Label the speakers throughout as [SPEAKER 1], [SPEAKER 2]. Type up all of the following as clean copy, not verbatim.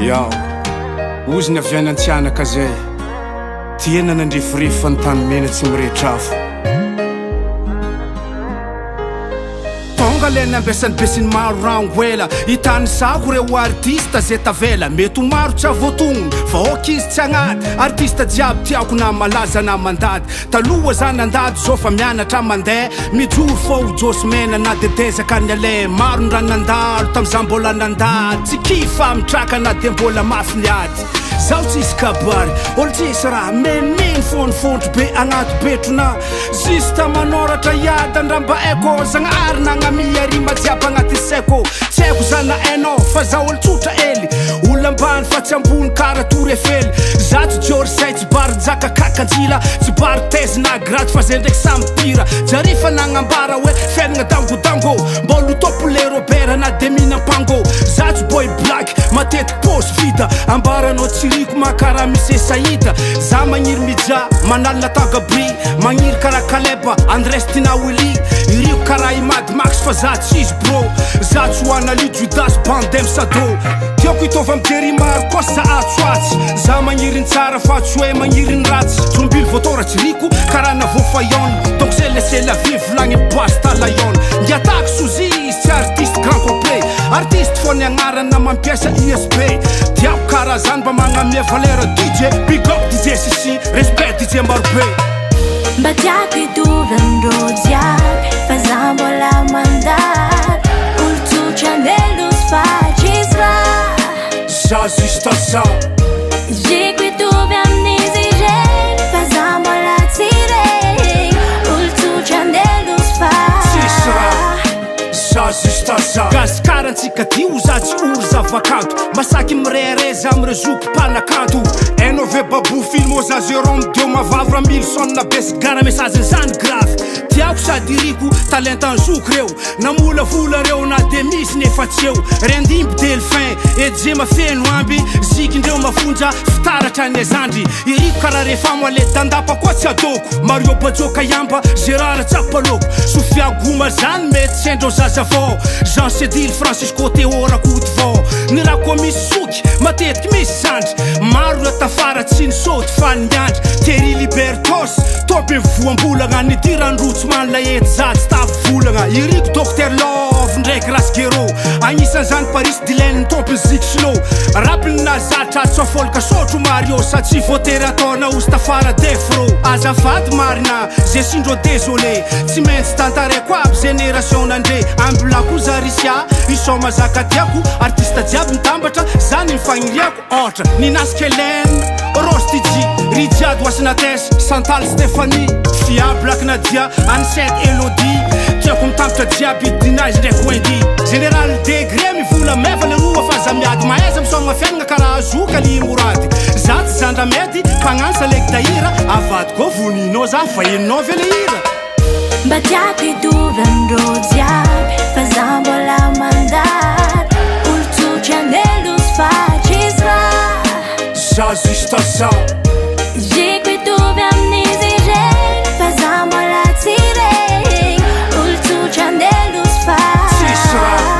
[SPEAKER 1] Yao ozy ny aviany antsianaka zay tiena nandrifirify fa ny tany mena tsy mirehetrafo tonga le nambesan'ny besiny maro rangoela hitany sako reo artista zay tavela mety ho maro tsy avoatogno fa oka izy tsy agnaty artista jiaby tiako na malaza na mandady taloha za nandady zao fa mianatra mandeha mijoro fô josy mena na dedezaka ny ale maro ny raha nandalo tam'za mbola nandady tsy kifa mitraka na de mbola mafy niady zaho tsisy kabary olo tsisy raha menimeny fonofondro be agnaty betrona Juste manoratra iadany raha mba aiko zagnahary nagnamiary majiaby agnaty saiko tsy haiko za na hainao fa za olo tsotra ely olo ambany fa tsy ambony kara torefely za tsy jorsay tsy bary jaka kakanjila tsy bary tezy na graty fa zay ndraiky sampira jarifa nagnambara hoe fiainagna dangodango mbolo topole robert na de minampango za tsy boy black matetiky pôsy vita ambaranao tsiriko makara misy sahita za magniry mija manalina tagabri magniry kara kaleba andrestina wili iriko kara imad max fa za tsisy bro za tsy hoana li judas bandem sado tiako hitova mijery maro kosa atsoatsy za magniry ny tsara fa tsy hoe magniry ny ratsy trombily votora tsiriko kara na vofayon donc c'est laisser la vie volagny basta layon ngiatako sozy sy artiste grand complet artiste fo ny agnarana na mampiasa ISB tiako kara zany mba magnamia valeur DJ big up DJ Sisi respect DJ Marbe
[SPEAKER 2] mba tiako hitovy amindrô jiaby fa za mbola mandady olo tsotra andelos fa tsisy raha
[SPEAKER 1] za Juste za
[SPEAKER 2] ziko hitovy amin'izy ireny fa za mbola tsy regny olo tsotra andelos fa
[SPEAKER 1] tsisy raha za Juste za gasikarantsika dio za tsy oro zavakanto masaky mirereza amrezoky mpanakanto hainao ve babou film ô za zérom deo mavavy raha mily sonna besigara message zany grave tiako sady iriko talent anzoky reo namolavola reo na de misy nefa tsy eo rendimby delphin eje mafeno amby zikindreo mafonja fitaratra ny azandry iriko karaha rehefa moale dandapa koa tsy adoko mario bajoka yamba gérard tsapaloko sofia goma zany mety sendreo zazavao Jean Cédile Francisco Théorakody vao ny raha koa misy soky matetiky misy zandry maro la tafara tsy nisoty fa niandry Terry Libertos topy voambolagna nidirandrotsy manla ety za tsy tavy volagna iriko docteur Love ndraiky Rasgero agnisan'izany Paris Dylan topy Zik Slow rapiny na zatra tsofolka sotro Mario sa tsy votery ataona ostafara defro azafady marina zay sindro désolé tsy maintsy tantareko aby génération nandre ambila Zarisia isoma zaka tiako artista jiaby mitambatra zany mifagniriako ohatra Ninas Kellen Rostiji Ridiad Wasinates Santal Stéphanie Fia Black Nadia Anset Elodie tiako mitambatra jiaby dinage ndraiky Wendy Général Degré mivola meva le roa fa za miady maaiza misoma fiainagna karaha azoka li morady za tsy zandra mety mpagnansa leky dahira avady koa voninao za fa eninao ve le hira
[SPEAKER 2] mba tiako hitovy amindrô jiaby fa za mbola mandady olo tsotra andelos fa tsisy raha
[SPEAKER 1] za Juste za
[SPEAKER 2] ziko hitovy amin'izy ireny fa za mbola tsy regny olo tsotra andelos fa
[SPEAKER 1] tsisy raha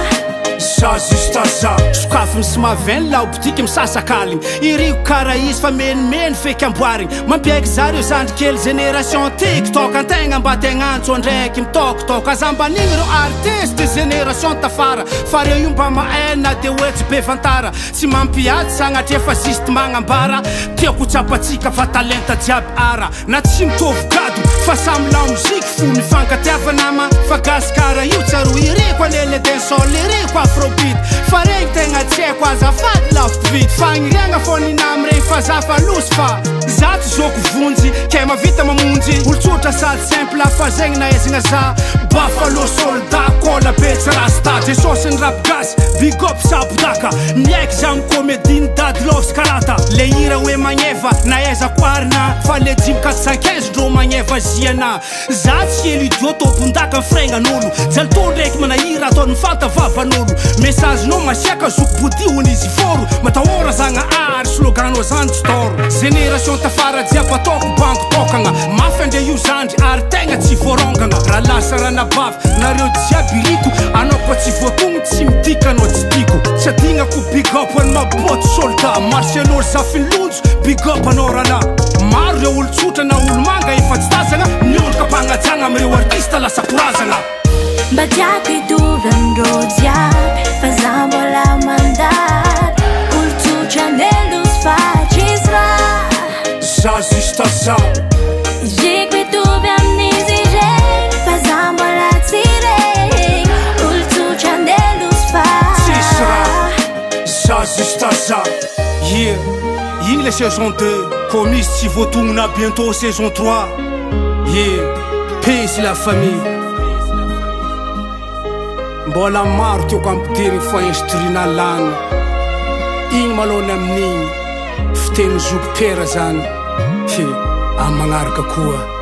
[SPEAKER 1] za Juste za sokafy misy maventy la optiky misasakaligny iriko karaha izy fa menimeny feky amboarigny mampiaiky zareo zandry kely génération tiktok antegna mba tegna antso ndraiky mitokotoko aza mba nigny reo artiste génération tafara fa reo io mba mahaina de hoe tsy be fantara tsy mampiady sagnatria fa Juste magnambara tiako tsapatsika fa talenta jiaby ara na tsy mitovy gado fa samy la moziky fo mifankatiavanama fa gasy karaha io tsaro iriko alele densol iriko afrobeat fa regny tegna tsy haiko azafady lafo vidy fagniriagna fô ninamy regny fa za fa losy fa za tsy zoko vonjy ke mavita mamonjy olo tsotra sady simple fa zegny nahaizagna za Buffalo soldat kola be tsy rasta jesosy ny rap gasy big up sabodaka miaiky za my comédie ny dady lovs karata le hira hoe magneva nahaizako arina fa le 415 ndrô magneva ziana za tsy hely idio tompondaka mifregnan'olo jalotô ndraiky manahira ataony mifantavavan'olo messagenao masiaka zoko voadio izy foro matahora zagnahary sloganao zany tsy toro génération tafara jiaby ataoko banko tokagna mafy andre io zandry ary tegna tsy voarongagna raha lasa raha nabavy nareo jiaby riko anao koa tsy voatogno tsy midika anao tsy tiko tsy adignako big up any maboty soldat marcelor zafinilonjo big up anao rana maro reo olo tsotra na olo manga efa tsy tazagna miolaka mpagnajagna amireo artista lasa korazagna
[SPEAKER 2] mba tiako hitovy amindreo jiaby fa za mbola mandady olo tsotra nelosy fatry izy raha
[SPEAKER 1] za juste za
[SPEAKER 2] ziko hitovy amin'izy regny fa za mbola tsy regny olo tsotra nelosy
[SPEAKER 1] tsisy raha
[SPEAKER 2] fatry
[SPEAKER 1] za juste za yeah igny le saison 2 comme izy tsy voatognona bientôt saison 3 yeah pace la famille mbola maro tiako ampiterigny fa instrina lany igny malony amin'igny fiteny zokera zany he amin'ny magnaraka koa